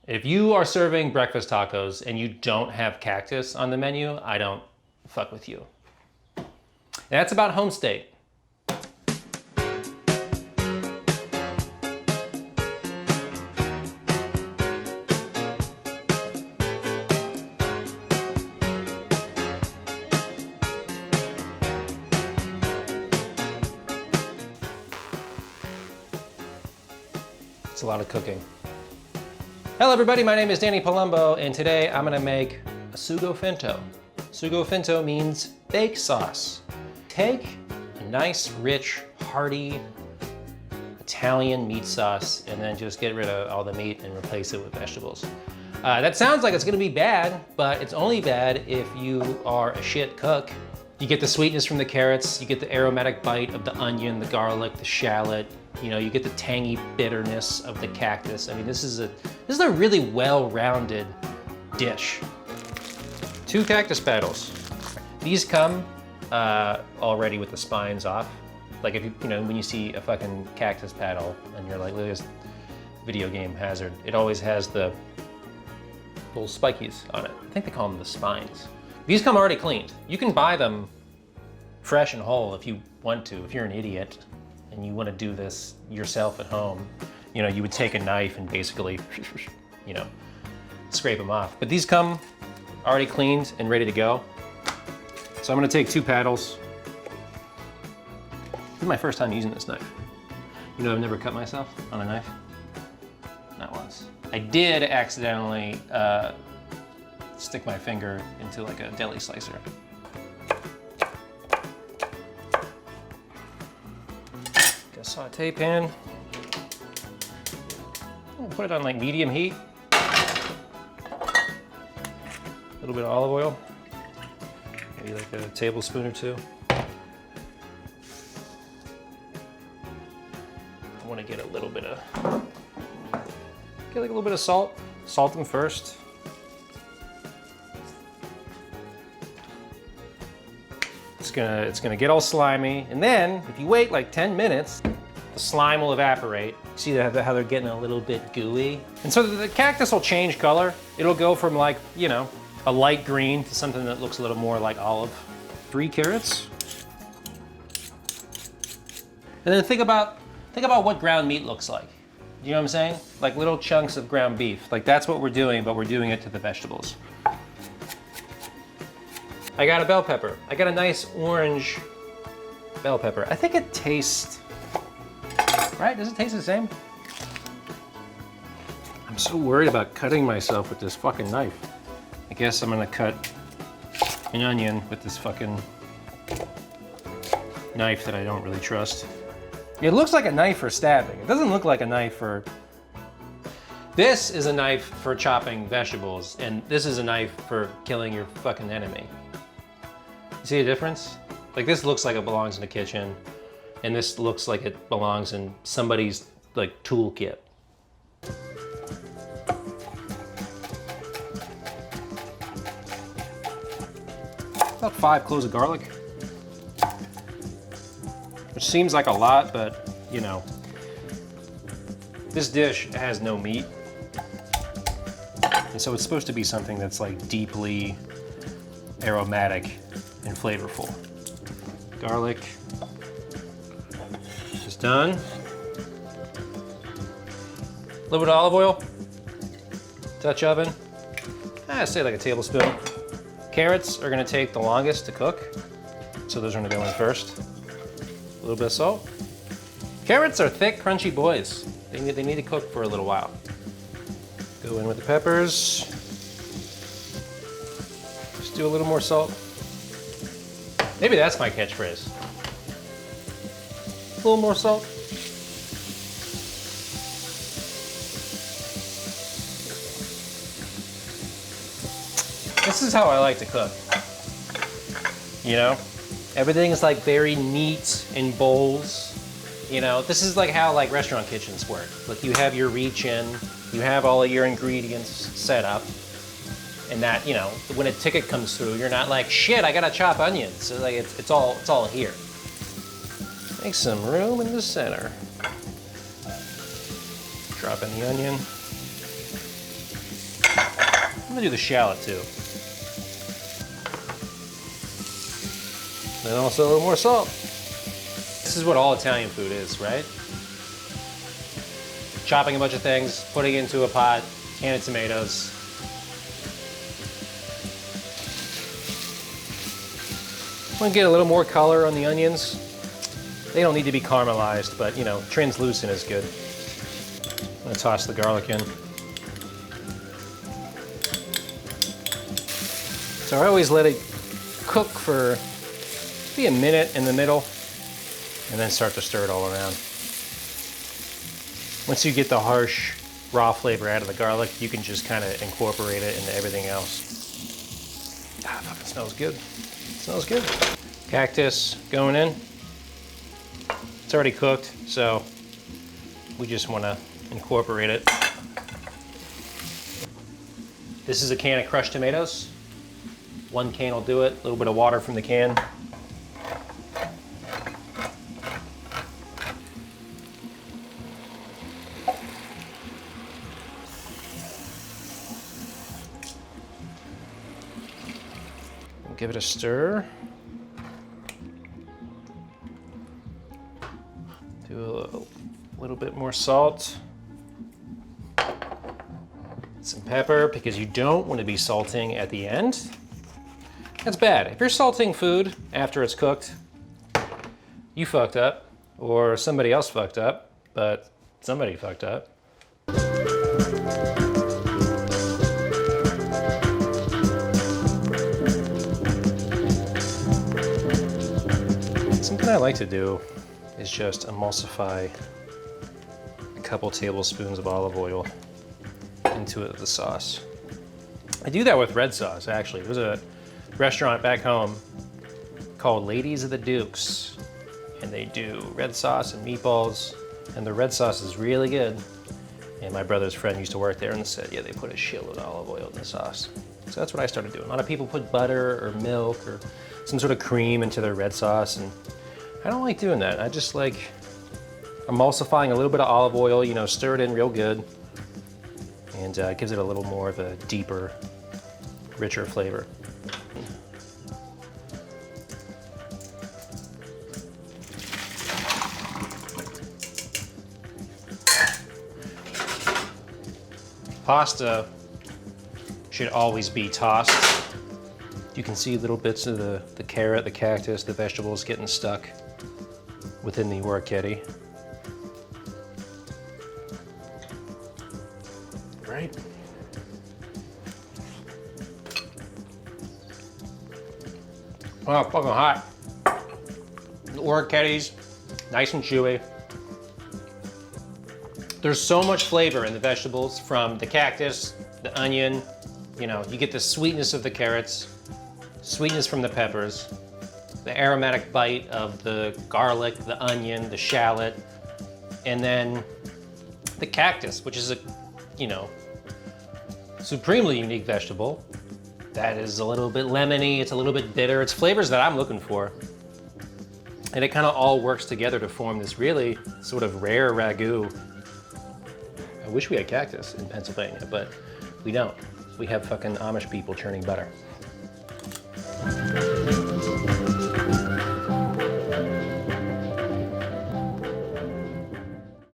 If you are serving breakfast tacos and you don't have cactus on the menu, I don't fuck with you. And that's about home state. It's a lot of cooking. Hello everybody, my name is Danny Palumbo, and today I'm gonna make a Sugo Finto. Sugo Finto means bake sauce. Take a nice, rich, hearty Italian meat sauce and then just get rid of all the meat and replace it with vegetables. That sounds like it's gonna be bad, but it's only bad if you are a shit cook. You get the sweetness from the carrots, you get the aromatic bite of the onion, the garlic, the shallot, you know, you get the tangy bitterness of the cactus. I mean, this is a really well-rounded dish. 2 cactus petals. These come already with the spines off. Like if you know, when you see a fucking cactus petal and you're like, look at this video game hazard, it always has the little spikies on it. I think they call them the spines. These come already cleaned. You can buy them fresh and whole if you want to. If you're an idiot and you want to do this yourself at home, you know, you would take a knife and basically, you know, scrape them off. But these come already cleaned and ready to go. So I'm gonna take 2 paddles. This is my first time using this knife. You know, I've never cut myself on a knife. Not once. I did accidentally stick my finger into like a deli slicer. Got a saute pan. I'll put it on like medium heat. A little bit of olive oil. Maybe like a tablespoon or 2. I want to get a little bit of, get like a little bit of salt. Salt them first. It's gonna get all slimy, and then if you wait like 10 minutes, the slime will evaporate. See how they're getting a little bit gooey? And so the cactus will change color. It'll go from like, you know, a light green to something that looks a little more like olive. 3 carrots. And then think about what ground meat looks like. You know what I'm saying? Like little chunks of ground beef. Like that's what we're doing, but we're doing it to the vegetables. I got a bell pepper. I got a nice orange bell pepper. I think it tastes, right? Does it taste the same? I'm so worried about cutting myself with this fucking knife. I guess I'm gonna cut an onion with this fucking knife that I don't really trust. It looks like a knife for stabbing. It doesn't look like a knife for... This is a knife for chopping vegetables, and this is a knife for killing your fucking enemy. You see a difference? Like this looks like it belongs in the kitchen, and this looks like it belongs in somebody's like toolkit. About 5 cloves of garlic. Which seems like a lot, but you know, this dish has no meat. And so it's supposed to be something that's like deeply aromatic and flavorful. Garlic is done. A little bit of olive oil. Touch oven. I'd say like a tablespoon. Carrots are gonna take the longest to cook, so those are gonna go in first. A little bit of salt. Carrots are thick, crunchy boys. They need to cook for a little while. Go in with the peppers. Just do a little more salt. Maybe that's my catchphrase. A little more salt. This is how I like to cook. You know? Everything is like very neat in bowls. You know, this is like how like restaurant kitchens work. Like you have your reach in, you have all of your ingredients set up, and that, you know, when a ticket comes through, you're not like, shit, I gotta chop onions. So like it's all here. Make some room in the center. Drop in the onion. gonna do the shallot too. And also a little more salt. This is what all Italian food is, right? Chopping a bunch of things, putting it into a pot, can of tomatoes. I'm gonna get a little more color on the onions. They don't need to be caramelized, but you know, translucent is good. I'm gonna toss the garlic in. So I always let it cook for maybe a minute in the middle and then start to stir it all around. Once you get the harsh raw flavor out of the garlic, you can just kind of incorporate it into everything else. Ah, fucking smells good. It smells good. Cactus going in. It's already cooked, so we just want to incorporate it. This is a can of crushed tomatoes. 1 can will do it. A little bit of water from the can. Give it a stir. Do a little bit more salt. Some pepper, because you don't want to be salting at the end. That's bad. If you're salting food after it's cooked, you fucked up, or somebody else fucked up, but somebody fucked up. Something I like to do is just emulsify a couple tablespoons of olive oil into the sauce. I do that with red sauce, actually. There's a restaurant back home called Ladies of the Dukes, and they do red sauce and meatballs, and the red sauce is really good. And my brother's friend used to work there and said, yeah, they put a shitload of olive oil in the sauce. So that's what I started doing. A lot of people put butter or milk or some sort of cream into their red sauce, and I don't like doing that. I just like emulsifying a little bit of olive oil, you know, stir it in real good, and it gives it a little more of a deeper, richer flavor. Pasta should always be tossed. You can see little bits of the carrot, the cactus, the vegetables getting stuck within the orecchiette. Right? Wow, fucking hot. The orecchiette's nice and chewy. There's so much flavor in the vegetables from the cactus, the onion, you know, you get the sweetness of the carrots, sweetness from the peppers, the aromatic bite of the garlic, the onion, the shallot, and then the cactus, which is a, you know, supremely unique vegetable. That is a little bit lemony, it's a little bit bitter. It's flavors that I'm looking for. And it kind of all works together to form this really sort of rare ragu. I wish we had cactus in Pennsylvania, but we don't. We have fucking Amish people churning butter.